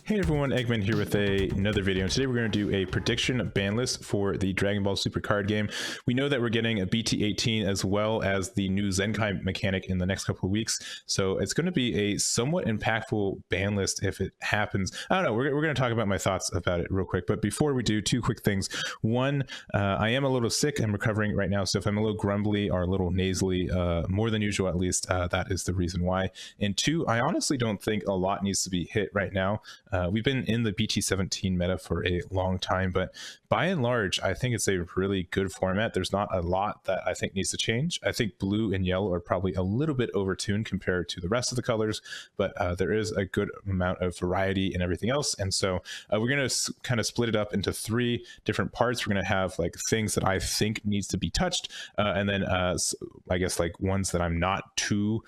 Hey everyone, Eggman here with another video, and today we're going to do a prediction ban list for the Dragon Ball Super card game. We know that we're getting a BT18 as well as the new Zenkai mechanic in the next couple of weeks, so it's going to be a somewhat impactful ban list if it happens. I don't know, we're going to talk about my thoughts about it real quick, but before we do, two quick things. One, I am a little sick. I'm recovering right now, so if I'm a little grumbly or a little nasally, more than usual at least, that is the reason why. And two, I honestly don't think a lot needs to be hit right now. We've been in the BT17 meta for a long time, but by and large, I think it's a really good format. There's not a lot that I think needs to change. I think blue and yellow are probably a little bit overtuned compared to the rest of the colors, but there is a good amount of variety and everything else. And so we're going to kind of split it up into three different parts. We're going to have like things that I think needs to be touched, and then I guess like ones that I'm not too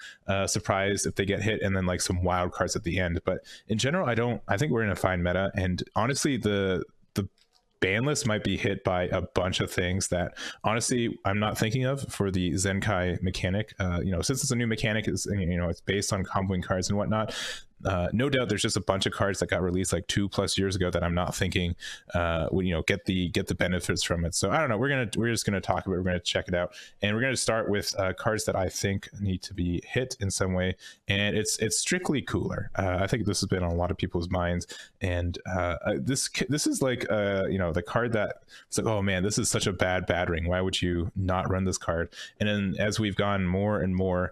surprised if they get hit, and then like some wild cards at the end. But in general, I think we're in a fine meta, and honestly the ban list might be hit by a bunch of things that honestly I'm not thinking of for the Zenkai mechanic. Since it's a new mechanic, it's based on comboing cards and whatnot. No doubt there's just a bunch of cards that got released like 2+ years ago that I'm not thinking would get the benefits from it. So I don't know, we're just gonna talk about it. We're gonna check it out, and we're gonna start with cards that I think need to be hit in some way, and it's strictly cooler. I think this has been on a lot of people's minds, and this is like the card that it's like, oh man, this is such a bad ring, why would you not run this card? And then as we've gone more and more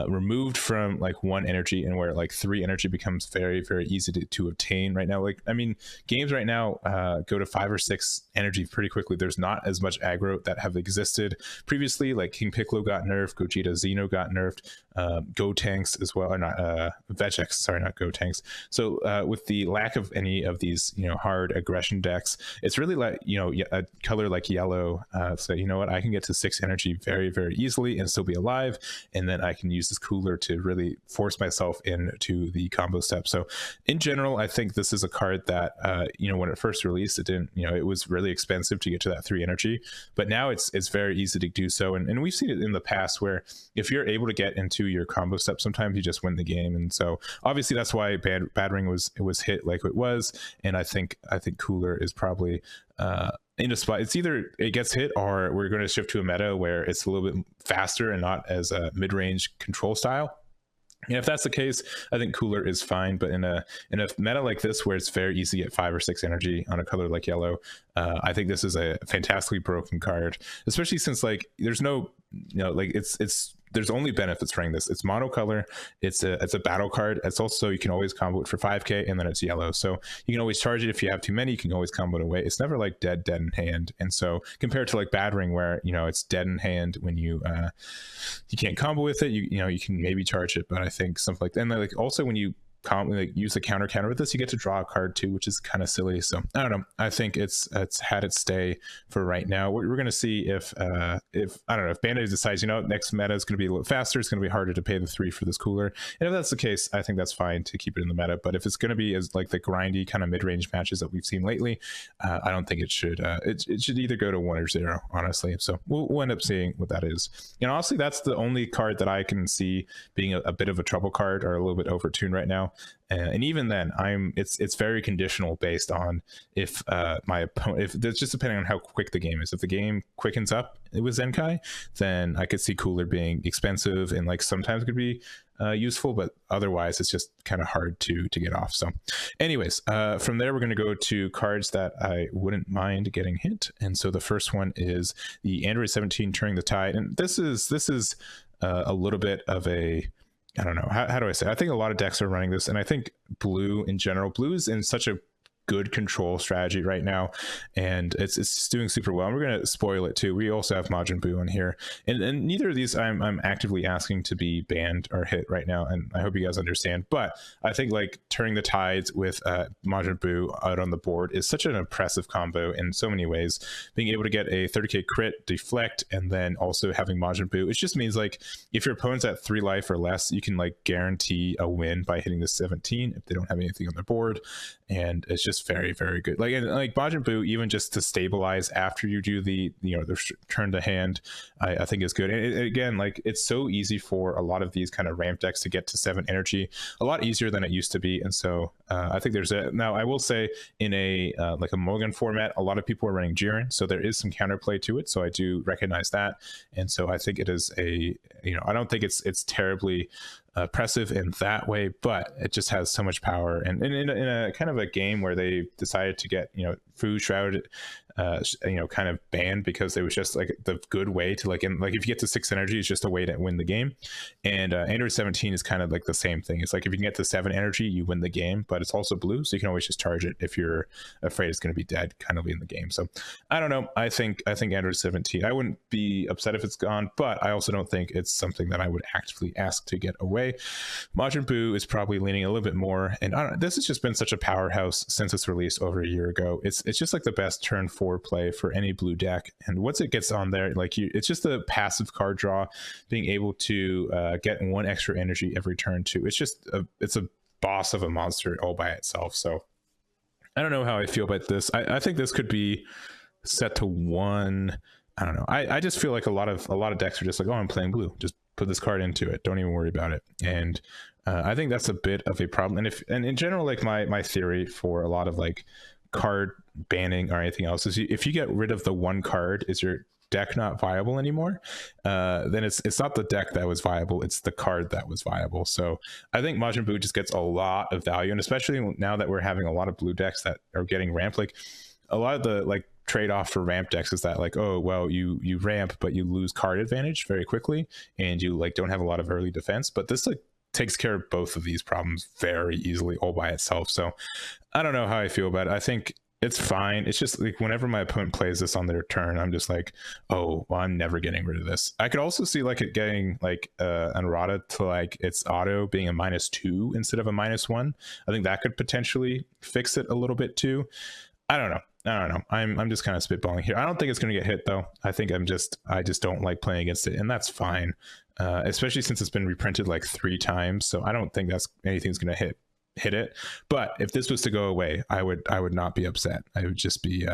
removed from like 1 energy, and where like 3 energy becomes very, very easy to obtain right now. Like, I mean, games right now go to 5 or 6 energy pretty quickly. There's not as much aggro that have existed previously. Like King Piccolo got nerfed, Gogeta Xeno got nerfed, Gotenks as well, or not Vegex, sorry, not Gotenks. So with the lack of any of these hard aggression decks, it's really like a color like yellow. So you know what, I can get to 6 energy very, very easily and still be alive, and then I can use this cooler to really force myself into the combo step. So in general, I think this is a card that when it first released, it didn't, it was really expensive to get to that 3 energy, but now it's very easy to do so. And we've seen it in the past where if you're able to get into your combo step, sometimes you just win the game. And so obviously that's why Bad Ring was hit like it was, and I think cooler is probably in a spot. It's either it gets hit, or we're going to shift to a meta where it's a little bit faster and not as a mid-range control style. And if that's the case, I think cooler is fine. But in a meta like this, where it's very easy to get 5 or 6 energy on a color like yellow, I think this is a fantastically broken card, especially since like there's no there's only benefits running this. It's monocolor, it's a battle card. It's also, you can always combo it for 5k, and then it's yellow, so you can always charge it. If you have too many, you can always combo it away. It's never like dead in hand. And so compared to like Bad Ring, where it's dead in hand when you can't combo with it, you can maybe charge it, but I think something like that. And like also when you use the counter with this, you get to draw a card too, which is kind of silly. So I don't know, I think it's had its stay for right now. We're going to see if I don't know, if Bandai decides next meta is going to be a little faster, it's going to be harder to pay the 3 for this cooler, and if that's the case, I think that's fine to keep it in the meta. But if it's going to be as like the grindy kind of mid-range matches that we've seen lately, I don't think it should it should either go to 1 or 0, honestly. So we'll end up seeing what that is. Honestly, that's the only card that I can see being a bit of a trouble card or a little bit overtuned right now. And even then, it's very conditional based on if my opponent, if it's just depending on how quick the game is. If the game quickens up with Zenkai, then I could see cooler being expensive and like sometimes could be useful, but otherwise it's just kind of hard to get off. So anyways, from there we're going to go to cards that I wouldn't mind getting hit. And so the first one is the Aandroidd 17 Turning the Tide, and this is a little bit of a, I don't know, how do I say it? I think a lot of decks are running this, and I think blue in general, blue is in such a good control strategy right now, and it's doing super well. And we're going to spoil it too. We also have Majin Buu on here, and neither of these I'm actively asking to be banned or hit right now, and I hope you guys understand. But I think like Turning the Tides with Majin Buu out on the board is such an impressive combo in so many ways. Being able to get a 30k crit, deflect, and then also having Majin Buu, it just means like if your opponent's at 3 life or less, you can like guarantee a win by hitting the 17 if they don't have anything on their board. and it's just very, very good. Like, and like Majin Buu, even just to stabilize after you do the turn the hand, I think is good. And again, like, it's so easy for a lot of these kind of ramp decks to get to 7 energy, a lot easier than it used to be. And so I think there's a, now I will say in a like a Mulligan format, a lot of people are running Jiren, so there is some counterplay to it. So I do recognize that, and so I think it is a, I don't think it's terribly oppressive in that way, but it just has so much power. And in a kind of a game where they decided to get Fu Shroud kind of banned because it was just like the good way to like if you get to 6 energy, it's just a way to win the game. And Aandroidd 17 is kind of like the same thing. It's like if you can get to 7 energy, you win the game, but it's also blue, so you can always just charge it if you're afraid it's going to be dead kind of in the game. So I don't know, I think Aandroidd 17, I wouldn't be upset if it's gone, but I also don't think it's something that I would actively ask to get away. Majin Buu is probably leaning a little bit more, and this has just been such a powerhouse since it's released over a year ago. It's just like the best turn 4 play for any blue deck, and once it gets on there, like it's just a passive card draw, being able to get 1 extra energy every turn too. It's just it's a boss of a monster all by itself. So I don't know how I feel about this. I think this could be set to 1. I don't know. I just feel like a lot of decks are just like, oh, I'm playing blue, just put this card into it, don't even worry about it. And I think that's a bit of a problem. And in general, like my theory for a lot of like card banning or anything else is, if you get rid of the 1 card, is your deck not viable anymore? Then it's not the deck that was viable, it's the card that was viable. So I think Majin Buu just gets a lot of value, and especially now that we're having a lot of blue decks that are getting ramped, like a lot of the like trade-off for ramp decks is that like, oh well, you ramp but you lose card advantage very quickly, and you like don't have a lot of early defense. But this like takes care of both of these problems very easily all by itself. So I don't know how I feel about it. I think it's fine. It's just like whenever my opponent plays this on their turn, I'm just like, oh well, I'm never getting rid of this. I could also see like it getting like Aandroidd to like its auto being a -2 instead of a -1. I think that could potentially fix it a little bit too. I don't know. I'm just kind of spitballing here. I don't think it's going to get hit though. I think I just don't like playing against it, and that's fine. Especially since it's been reprinted like 3 times, so I don't think that's anything's going to hit it. But if this was to go away, I would not be upset. I would just be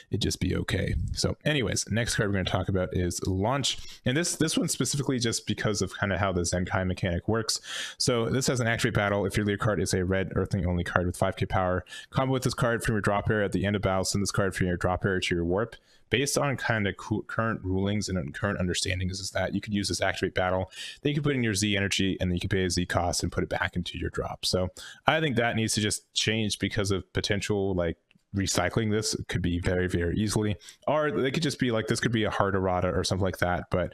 it'd just be okay. So anyways, next card we're going to talk about is Launch, and this one specifically just because of kind of how the Zenkai mechanic works. So this has an activate battle. If your leader card is a red earthling only card with 5k power, combo with this card from your drop area at the end of battle, send this card from your drop area to your warp. Based on kind of current rulings and current understandings is that you could use this activate battle, then you can put in your Z energy, and then you can pay a Z cost and put it back into your drop. So I think that needs to just change because of potential like recycling. This could be very, very easily, or they could just be like, this could be a hard errata or something like that. But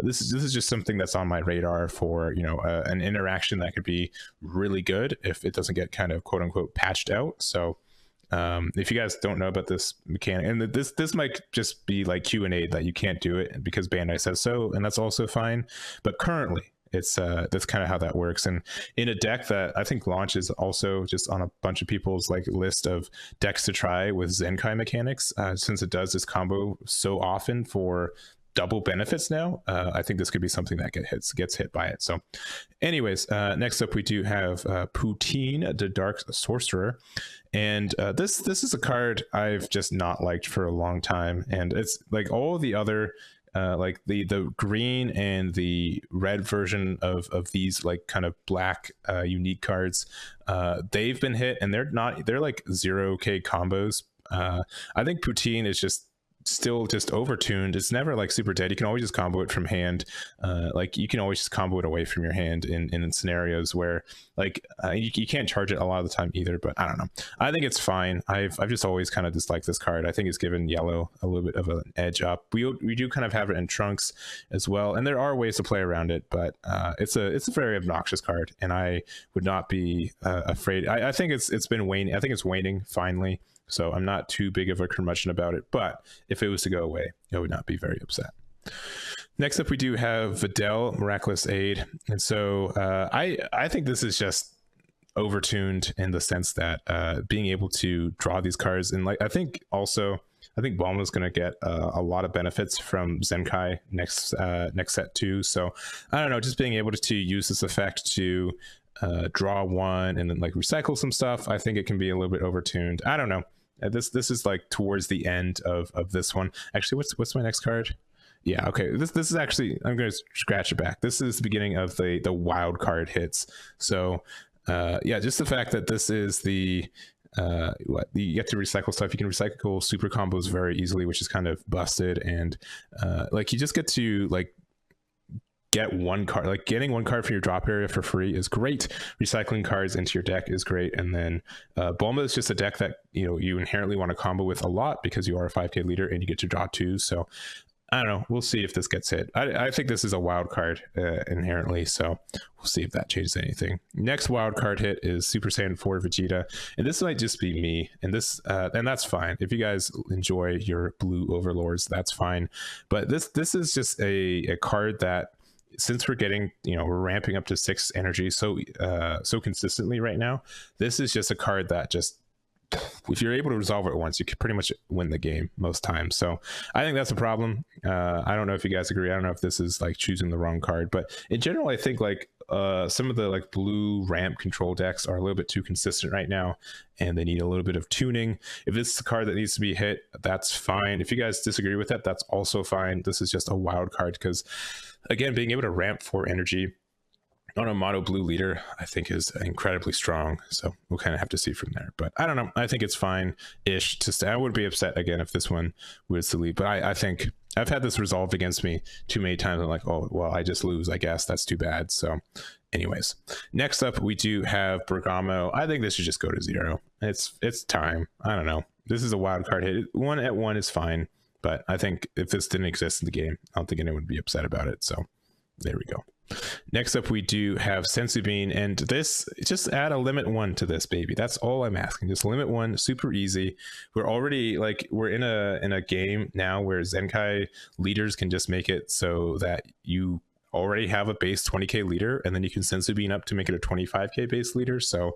this is just something that's on my radar for an interaction that could be really good if it doesn't get kind of quote unquote patched out. So if you guys don't know about this mechanic, and this might just be like Q&A that you can't do it because Bandai says so, and that's also fine. But currently it's that's kind of how that works. And in a deck that I think Launch is also just on a bunch of people's like list of decks to try with Zenkai mechanics, since it does this combo so often for double benefits now, I think this could be something that gets hit by it. So anyways, next up we do have Poutine, the Dark Sorcerer, and this is a card I've just not liked for a long time, and it's like all the other like the green and the red version of these like kind of black unique cards, they've been hit, and they're like 0k combos. I think Poutine is just still just overtuned. It's never like super dead. You can always just combo it from hand. Like you can always just combo it away from your hand in scenarios where like you can't charge it a lot of the time either. But I don't know, I think it's fine. I've just always kind of disliked this card. I think it's given yellow a little bit of an edge up. We do kind of have it in Trunks as well, and there are ways to play around it, but it's a very obnoxious card, and I would not be afraid. I think it's been waning. I think it's waning finally. So I'm not too big of a curmudgeon about it, but if it was to go away, I would not be very upset. Next up, we do have Videl, Miraculous Aid. And so I think this is just overtuned in the sense that being able to draw these cards, and like I think Bulma is going to get a lot of benefits from Zenkai next set too. So I don't know, just being able to use this effect to draw one and then like recycle some stuff, I think it can be a little bit overtuned. I don't know. This is like towards the end of this one. Actually, what's my next card? Yeah, okay. This is actually, I'm going to scratch it back. This is the beginning of the wild card hits. So yeah, just the fact that this is the you get to recycle stuff. You can recycle super combos very easily, which is kind of busted. And like you just get to like get one card, like getting one card from your drop area for free is great. Recycling cards into your deck is great. And then Bulma is just a deck that you inherently want to combo with a lot because you are a 5k leader and you get to draw 2. So I don't know. We'll see if this gets hit. I think this is a wild card inherently, so we'll see if that changes anything. Next wild card hit is Super Saiyan 4 Vegeta, and this might just be me, and this and that's fine. If you guys enjoy your blue overlords, that's fine. But this is just a card that, since we're getting, we're ramping up to 6 energy so consistently right now, this is just a card that just, if you're able to resolve it once, you can pretty much win the game most times. So I think that's a problem. I don't know if you guys agree. I don't know if this is like choosing the wrong card, but in general, I think like some of the like blue ramp control decks are a little bit too consistent right now, and they need a little bit of tuning. If this is a card that needs to be hit, that's fine. If you guys disagree with that, that's also fine. This is just a wild card because, again, being able to ramp for energy on a mono blue leader, I think, is incredibly strong. So we'll kind of have to see from there. But I don't know. I think it's fine-ish to stay. I would be upset again if this one was to leave. But I think I've had this resolved against me too many times. I'm like, oh, well, I just lose. I guess that's too bad. So anyways, next up, we do have Bergamo. I think this should just go to 0. It's time. I don't know. This is a wild card hit. 1 at 1 is fine. But I think if this didn't exist in the game, I don't think anyone would be upset about it. So there we go. Next up, we do have Senzu Bean, and this, just add a limit 1 to this baby. That's all I'm asking. Just limit 1, super easy. We're already like, we're in a game now where Zenkai leaders can just make it so that you already have a base 20k leader, and then you can Senzu Bean up to make it a 25k base leader. So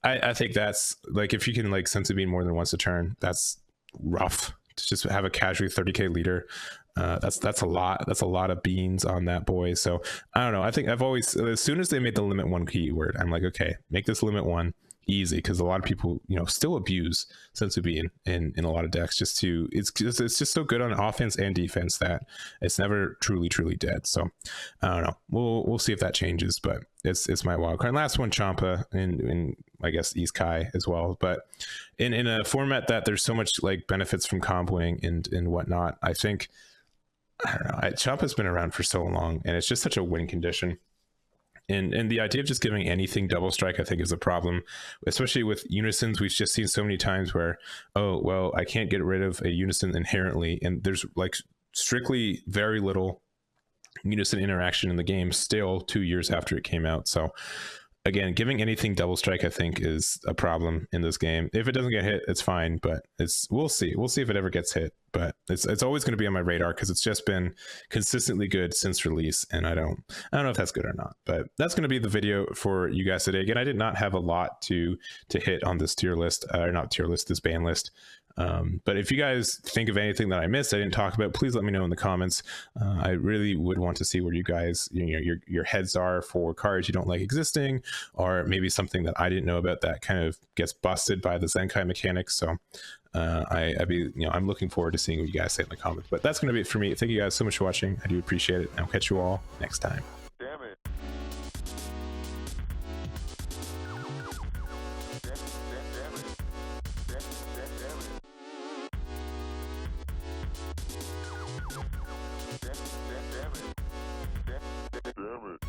I think that's like, if you can like Senzu Bean more than once a turn, that's rough. To just have a casually 30k leader, that's a lot of beans on that boy. So I don't know. I think I've always, as soon as they made the limit 1 keyword, I'm like, okay, make this limit 1 easy, because a lot of people still abuse Senzu Bean in a lot of decks. It's just so good on offense and defense that it's never truly dead. So I don't know. We'll see if that changes, but it's my wild card. And last one, Champa in I guess East Kai as well, but in a format that there's so much like benefits from comboing and whatnot, I think, I don't know, Champa's been around for so long, and it's just such a win condition. And the idea of just giving anything double strike, I think, is a problem, especially with unisons. We've just seen so many times where, oh, well, I can't get rid of a unison inherently, and there's like strictly very little unison interaction in the game still 2 years after it came out. So again, giving anything double strike, I think, is a problem in this game. If it doesn't get hit, it's fine, but we'll see if it ever gets hit. But it's always going to be on my radar because it's just been consistently good since release, and I don't know if that's good or not. But that's going to be the video for you guys today. Again, I did not have a lot to hit on this tier list, or not tier list, this ban list. But if you guys think of anything that I missed, I didn't talk about, please let me know in the comments. I really would want to see where you guys, your heads are for cards you don't like existing, or maybe something that I didn't know about that kind of gets busted by the Zenkai mechanics. So I'm looking forward to seeing what you guys say in the comments. But that's going to be it for me. Thank you guys so much for watching. I do appreciate it, and I'll catch you all next time. Damn it. Damn it.